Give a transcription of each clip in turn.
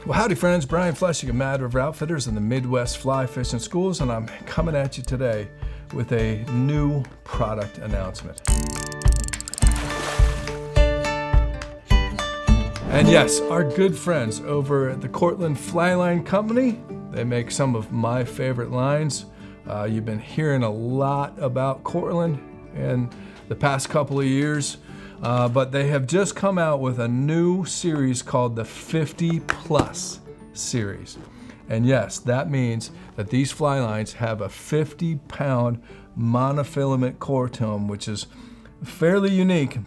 Well, howdy friends, Brian Flechsig of Mad River Outfitters and the Midwest Fly Fishing Schools, and I'm coming at you today with a new product announcement. And yes, our good friends over at the Cortland Line Company, they make some of my favorite lines. You've been hearing a lot about Cortland in the past couple of years. But they have just come out with a new series called the 50 Plus series. And yes, that means that these fly lines have a 50-pound monofilament core to them, which is fairly unique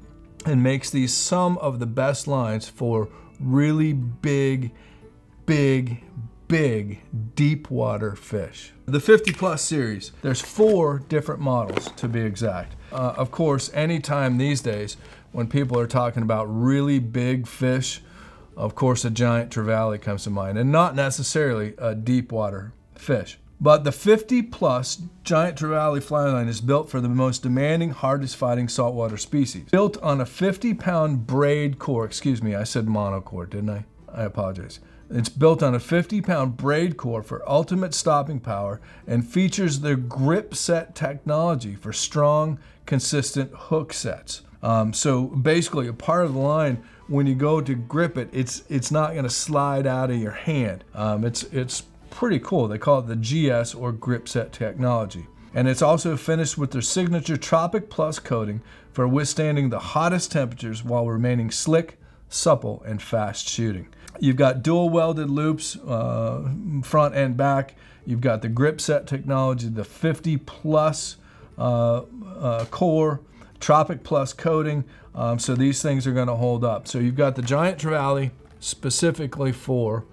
and makes these some of the best lines for really big deep water fish. The 50 Plus series, there's 4 different models to be exact. Of course, anytime these days when people are talking about really big fish, of course a giant trevally comes to mind, and not necessarily a deep water fish. But the 50 Plus giant trevally fly line is built for the most demanding, hardest fighting saltwater species. Built on a 50-pound braid core, excuse me, I said monocore, didn't I? I apologize. It's built on a 50-pound braid core for ultimate stopping power and features the grip set technology for strong, consistent hook sets. So basically a part of the line, when you go to grip it, it's not going to slide out of your hand. It's pretty cool. They call it the GS or grip set technology. And it's also finished with their signature Tropic Plus coating for withstanding the hottest temperatures while remaining slick, supple, and fast shooting. You've got dual welded loops, front and back. You've got the grip set technology, the 50 Plus core, Tropic Plus coating, so these things are going to hold up. So you've got the giant trevally specifically for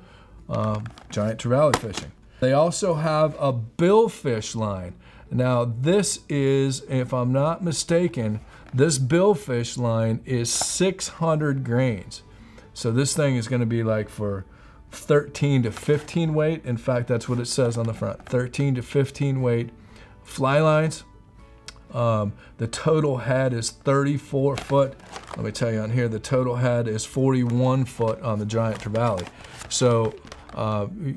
giant trevally fishing. They also have a billfish line. Now this is, if I'm not mistaken, this billfish line is 600 grains. So this thing is going to be like for 13 to 15 weight. In fact, that's what it says on the front, 13 to 15 weight fly lines. The total head is 34 foot. Let me tell you on here, the total head is 41 foot on the giant trevally. So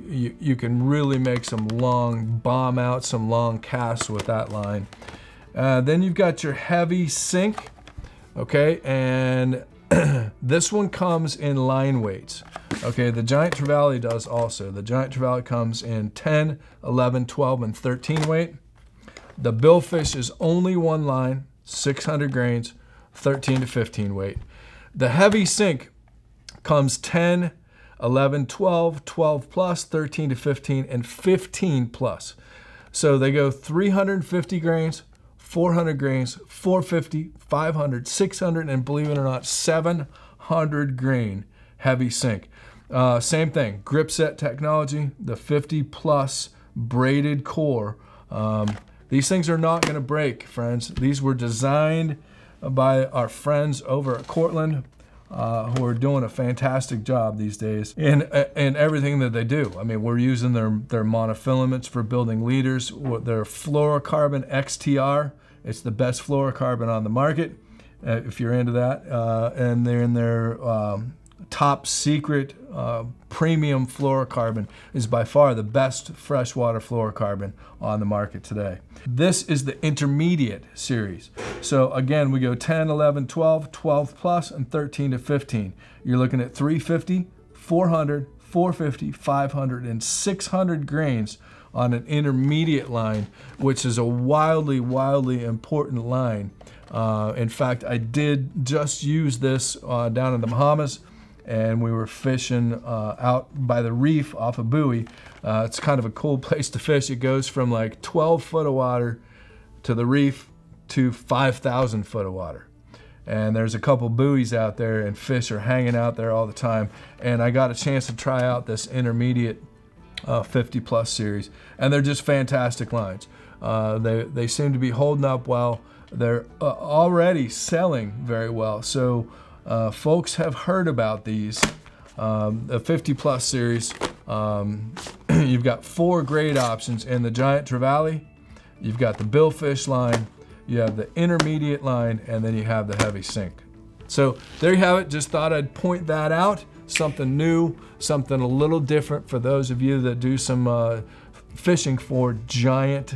you can really make some long bomb out, some long casts with that line. Then you've got your heavy sink, okay, and this one comes in line weights. Okay, the giant trevally does also. The giant trevally comes in 10, 11, 12, and 13 weight. The billfish is only one line, 600 grains, 13 to 15 weight. The heavy sink comes 10, 11, 12, 12 plus, 13 to 15, and 15 plus. So they go 350 grains, 400 grains, 450, 500, 600, and believe it or not, 700 grain heavy sink. Same thing, grip set technology, the 50 Plus braided core. These things are not going to break, friends. These were designed by our friends over at Cortland, who are doing a fantastic job these days in everything that they do. I mean, we're using their monofilaments for building leaders. Their fluorocarbon XTR, it's the best fluorocarbon on the market, if you're into that. And they're in their top secret premium fluorocarbon is by far the best freshwater fluorocarbon on the market today. This is the intermediate series. So again, we go 10, 11, 12, 12 plus, and 13 to 15. You're looking at 350, 400, 450, 500, and 600 grains on an intermediate line, which is a wildly important line. In fact, I did just use this down in the Bahamas, and we were fishing out by the reef off a buoy. It's kind of a cool place to fish. It goes from like 12 foot of water to the reef to 5,000 foot of water. And there's a couple buoys out there and fish are hanging out there all the time. And I got a chance to try out this intermediate 50 Plus series, and they're just fantastic lines. They seem to be holding up well. They're already selling very well. So folks have heard about these. The 50 Plus series, you've got 4 grade options in the giant trevally. You've got the billfish line, you have the intermediate line, and then you have the heavy sink. So there you have it. Just thought I'd point that out. something new, something a little different for those of you that do some fishing for giant,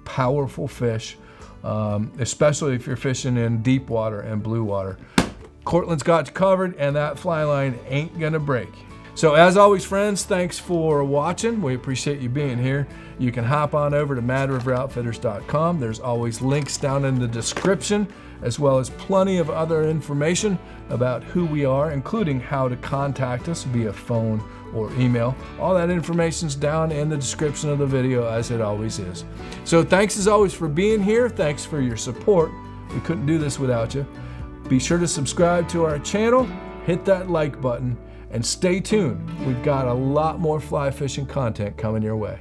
powerful fish, especially if you're fishing in deep water and blue water. Cortland's got you covered, and that fly line ain't gonna break. So as always, friends, thanks for watching. We appreciate you being here. You can hop on over to madriveroutfitters.com. There's always links down in the description, as well as plenty of other information about who we are, including how to contact us via phone or email. All that information's down in the description of the video, as it always is. So thanks as always for being here. Thanks for your support. We couldn't do this without you. Be sure to subscribe to our channel, hit that like button, and stay tuned. We've got a lot more fly fishing content coming your way.